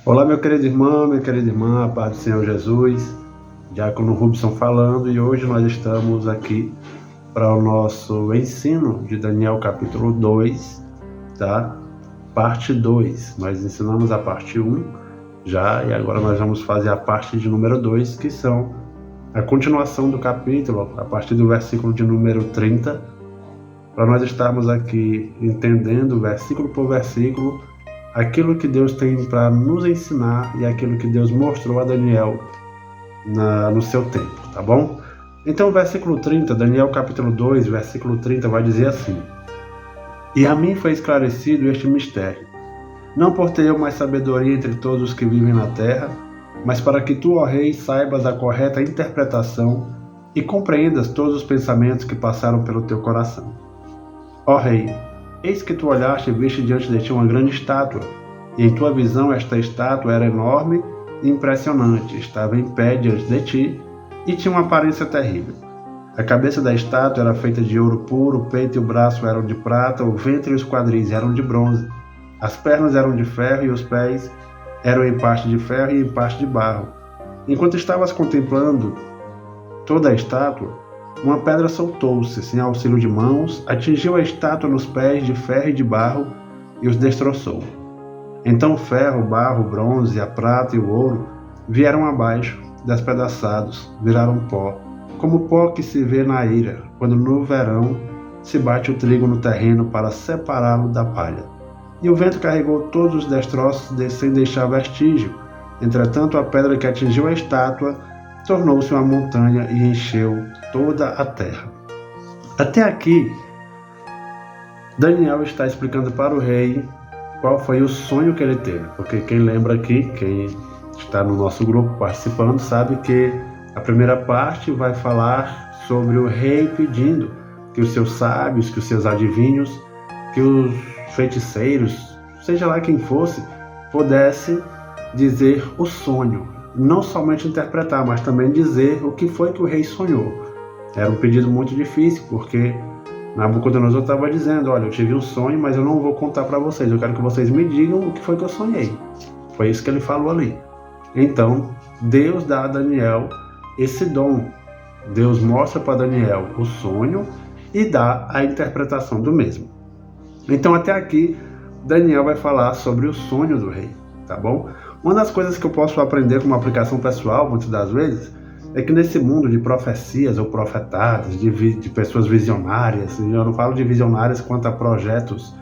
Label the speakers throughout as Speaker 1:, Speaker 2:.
Speaker 1: Olá, meu querido irmão, minha querida irmã, a paz do Senhor Jesus, Diácono Rubson falando, e hoje nós estamos aqui para o nosso ensino de Daniel capítulo 2, tá? Parte 2. Nós ensinamos a parte 1 já, e agora nós vamos fazer a parte de número 2, que são a continuação do capítulo, a partir do versículo de número 30, para nós estarmos aqui entendendo versículo por versículo aquilo que Deus tem para nos ensinar e aquilo que Deus mostrou a Daniel no seu tempo, tá bom? Então, versículo 30, Daniel capítulo 2, versículo 30 vai dizer assim: E a mim foi esclarecido este mistério, não por ter eu mais sabedoria entre todos os que vivem na terra, mas para que tu, ó rei, saibas a correta interpretação e compreendas todos os pensamentos que passaram pelo teu coração. Ó rei, eis que tu olhaste e viste diante de ti uma grande estátua, e em tua visão esta estátua era enorme e impressionante, estava em pé diante de ti e tinha uma aparência terrível. A cabeça da estátua era feita de ouro puro, o peito e o braço eram de prata, o ventre e os quadris eram de bronze, as pernas eram de ferro e os pés eram em parte de ferro e em parte de barro. Enquanto estavas contemplando toda a estátua, uma pedra soltou-se, sem auxílio de mãos, atingiu a estátua nos pés de ferro e de barro e os destroçou. Então o ferro, o barro, o bronze, a prata e o ouro vieram abaixo, despedaçados, viraram pó, como pó que se vê na eira, quando no verão se bate o trigo no terreno para separá-lo da palha. E o vento carregou todos os destroços sem deixar vestígio. Entretanto, a pedra que atingiu a estátua tornou-se uma montanha e encheu toda a terra. Até aqui, Daniel está explicando para o rei qual foi o sonho que ele teve, porque quem lembra aqui, quem está no nosso grupo participando, sabe que a primeira parte vai falar sobre o rei pedindo que os seus sábios, que os seus adivinhos, que os feiticeiros, seja lá quem fosse, pudesse dizer o sonho. Não somente interpretar, mas também dizer o que foi que o rei sonhou. Era um pedido muito difícil, porque Nabucodonosor estava dizendo: olha, eu tive um sonho, mas eu não vou contar para vocês, eu quero que vocês me digam o que foi que eu sonhei. Foi isso que ele falou ali. Então, Deus dá a Daniel esse dom. Deus mostra para Daniel o sonho e dá a interpretação do mesmo. Então, até aqui, Daniel vai falar sobre o sonho do rei, tá bom? Uma das coisas que eu posso aprender com uma aplicação pessoal, muitas das vezes, é que nesse mundo de profecias ou profetadas, de pessoas visionárias, eu não falo de visionárias quanto a projetos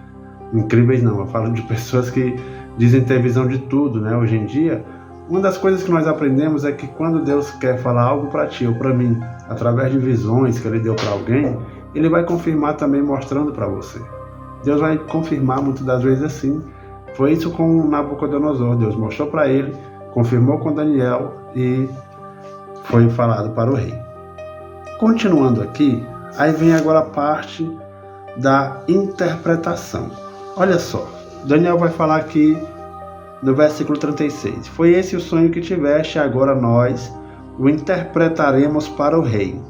Speaker 1: incríveis, não. Eu falo de pessoas que dizem ter visão de tudo, né? Hoje em dia, uma das coisas que nós aprendemos é que quando Deus quer falar algo para ti ou para mim, através de visões que Ele deu para alguém, Ele vai confirmar também mostrando para você. Deus vai confirmar muitas das vezes assim. Foi isso com Nabucodonosor. Deus mostrou para ele, confirmou com Daniel e foi falado para o rei. Continuando aqui, aí vem agora a parte da interpretação. Olha só, Daniel vai falar aqui no versículo 36. Foi esse o sonho que tiveste, agora nós o interpretaremos para o rei.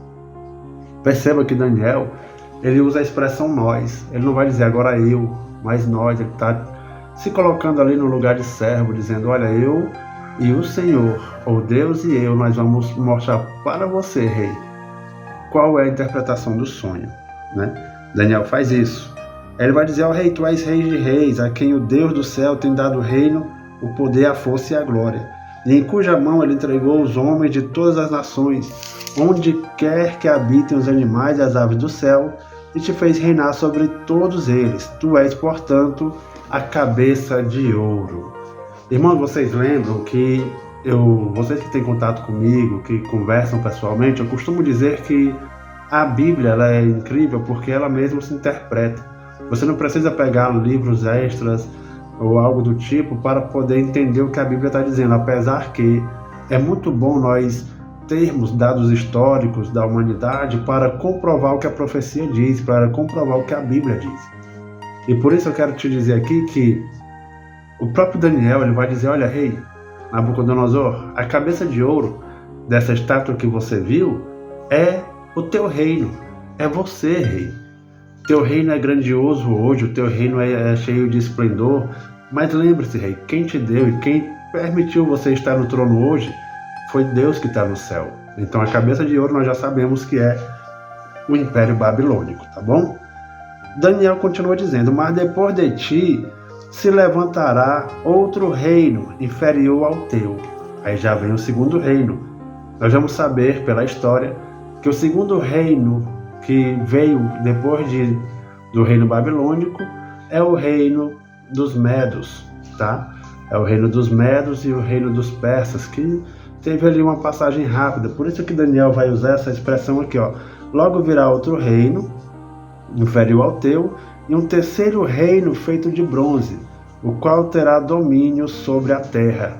Speaker 1: Perceba que Daniel, ele usa a expressão nós. Ele não vai dizer agora eu, mas nós. Ele está se colocando ali no lugar de servo, dizendo: olha, eu e o Senhor, ou Deus e eu, nós vamos mostrar para você, rei, qual é a interpretação do sonho, né? Daniel faz isso. Ele vai dizer ao rei: tu és rei de reis, a quem o Deus do céu tem dado o reino, o poder, a força e a glória, e em cuja mão ele entregou os homens de todas as nações, onde quer que habitem os animais e as aves do céu, e te fez reinar sobre todos eles. Tu és, portanto, a cabeça de ouro. Irmãos, vocês lembram que vocês que têm contato comigo, que conversam pessoalmente, eu costumo dizer que a Bíblia ela é incrível porque ela mesma se interpreta. Você não precisa pegar livros extras ou algo do tipo para poder entender o que a Bíblia está dizendo, apesar que é muito bom nós termos dados históricos da humanidade para comprovar o que a profecia diz, para comprovar o que a Bíblia diz. E por isso eu quero te dizer aqui que o próprio Daniel ele vai dizer: olha, rei Nabucodonosor, a cabeça de ouro dessa estátua que você viu é o teu reino, é você, rei. Teu reino é grandioso hoje, o teu reino é cheio de esplendor, mas lembre-se, rei, quem te deu e quem permitiu você estar no trono hoje foi Deus que está no céu. Então a cabeça de ouro nós já sabemos que é o Império Babilônico, tá bom? Daniel continua dizendo: mas depois de ti se levantará outro reino inferior ao teu. Aí já vem o segundo reino. Nós vamos saber pela história que o segundo reino que veio depois do reino babilônico é o reino dos Medos, tá? É o reino dos Medos e o reino dos Persas, que teve ali uma passagem rápida. Por isso que Daniel vai usar essa expressão aqui, ó. Logo virá outro reino inferior ao teu, e um terceiro reino feito de bronze, o qual terá domínio sobre a terra.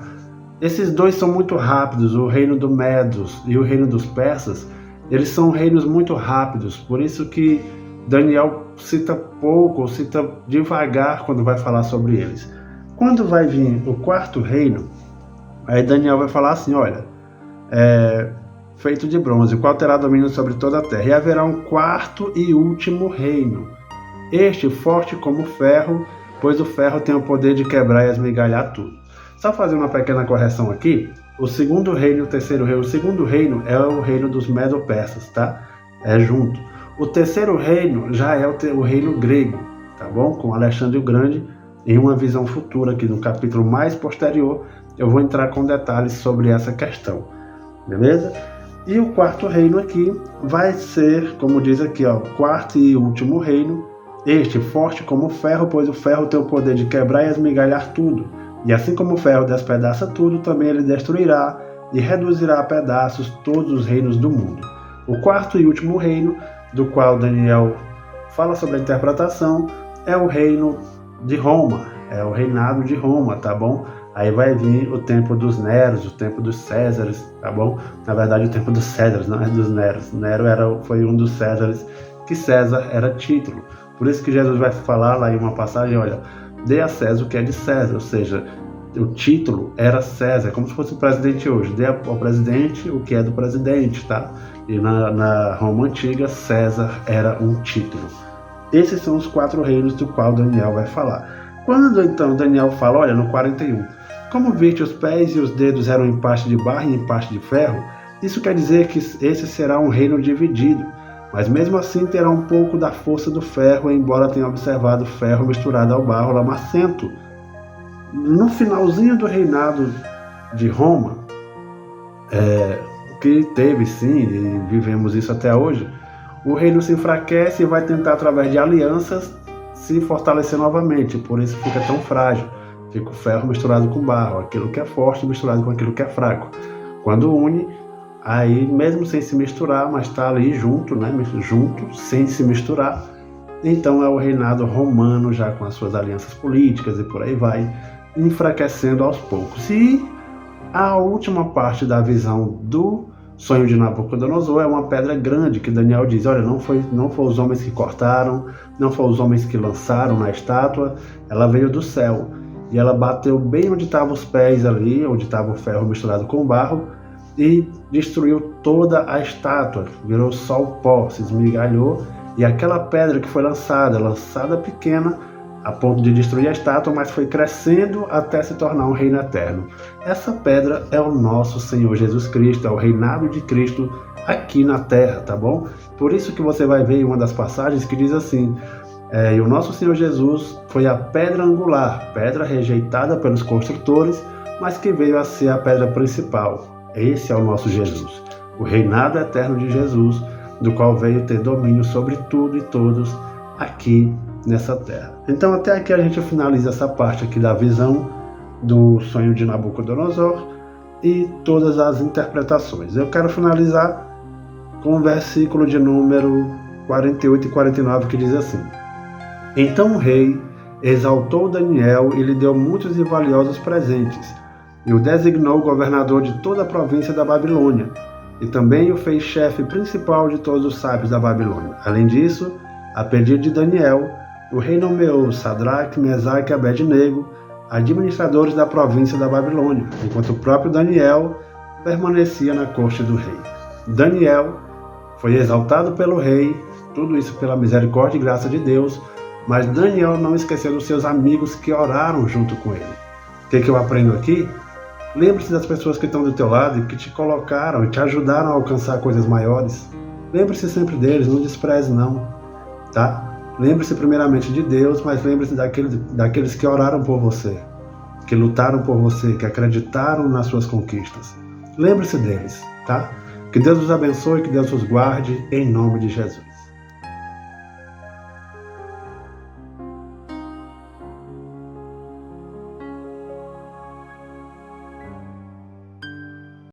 Speaker 1: Esses dois são muito rápidos, o reino dos Medos e o reino dos Persas, eles são reinos muito rápidos, por isso que Daniel cita pouco, ou cita devagar quando vai falar sobre eles. Quando vai vir o quarto reino, aí Daniel vai falar assim, olha, feito de bronze, o qual terá domínio sobre toda a terra, e haverá um quarto e último reino, este forte como ferro, pois o ferro tem o poder de quebrar e esmigalhar tudo. Só fazer uma pequena correção aqui, o segundo reino e o terceiro reino, o segundo reino é o reino dos Medo-Persas, tá? É junto. O terceiro reino já é o reino grego, tá bom? Com Alexandre o Grande, em uma visão futura, aqui no capítulo mais posterior, eu vou entrar com detalhes sobre essa questão, beleza? E o quarto reino aqui vai ser, como diz aqui, ó, quarto e último reino, este forte como ferro, pois o ferro tem o poder de quebrar e esmigalhar tudo. E assim como o ferro despedaça tudo, também ele destruirá e reduzirá a pedaços todos os reinos do mundo. O quarto e último reino, do qual Daniel fala sobre a interpretação, é o reino de Roma, é o reinado de Roma, tá bom? Aí vai vir o tempo dos Neros, o tempo dos Césares, tá bom? Na verdade, o tempo dos Césares, não é dos Neros. Nero foi um dos Césares, que César era título. Por isso que Jesus vai falar lá em uma passagem, olha, dê a César o que é de César, ou seja, o título era César, como se fosse o presidente hoje, dê ao presidente o que é do presidente, tá? E na Roma Antiga, César era um título. Esses são os quatro reinos do qual Daniel vai falar. Quando então Daniel fala, olha, no 41, como viste os pés e os dedos eram em parte de barro e em parte de ferro, isso quer dizer que esse será um reino dividido, mas mesmo assim terá um pouco da força do ferro, embora tenha observado ferro misturado ao barro lamacento. No finalzinho do reinado de Roma, que teve sim, e vivemos isso até hoje, o reino se enfraquece e vai tentar, através de alianças, se fortalecer novamente, por isso fica tão frágil. Fica o ferro misturado com barro, aquilo que é forte misturado com aquilo que é fraco. Quando une, aí mesmo sem se misturar, mas está ali junto, né? Junto, sem se misturar, então é o reinado romano já com as suas alianças políticas e por aí vai, enfraquecendo aos poucos. E a última parte da visão do sonho de Nabucodonosor é uma pedra grande que Daniel diz, olha, não foi os homens que cortaram, não foi os homens que lançaram na estátua, ela veio do céu. E ela bateu bem onde estavam os pés ali, onde estava o ferro misturado com barro, e destruiu toda a estátua, virou só o pó, se esmigalhou, e aquela pedra que foi lançada pequena, a ponto de destruir a estátua, mas foi crescendo até se tornar um reino eterno. Essa pedra é o nosso Senhor Jesus Cristo, é o reinado de Cristo aqui na terra, tá bom? Por isso que você vai ver em uma das passagens que diz assim, e o nosso Senhor Jesus foi a pedra angular, pedra rejeitada pelos construtores, mas que veio a ser a pedra principal. Esse é o nosso Jesus, o reinado eterno de Jesus, do qual veio ter domínio sobre tudo e todos aqui nessa terra. Então até aqui a gente finaliza essa parte aqui da visão do sonho de Nabucodonosor e todas as interpretações. Eu quero finalizar com o versículo de número 48 e 49 que diz assim: então o rei exaltou Daniel e lhe deu muitos e valiosos presentes, e o designou governador de toda a província da Babilônia, e também o fez chefe principal de todos os sábios da Babilônia. Além disso, a pedido de Daniel, o rei nomeou Sadraque, Mesaque e Abednego administradores da província da Babilônia, enquanto o próprio Daniel permanecia na corte do rei. Daniel foi exaltado pelo rei, tudo isso pela misericórdia e graça de Deus, mas Daniel não esqueceu dos seus amigos que oraram junto com ele. O que eu aprendo aqui? Lembre-se das pessoas que estão do teu lado e que te colocaram e te ajudaram a alcançar coisas maiores. Lembre-se sempre deles, não despreze não, tá? Lembre-se primeiramente de Deus, mas lembre-se daqueles que oraram por você, que lutaram por você, que acreditaram nas suas conquistas. Lembre-se deles, tá? Que Deus os abençoe, que Deus os guarde, em nome de Jesus.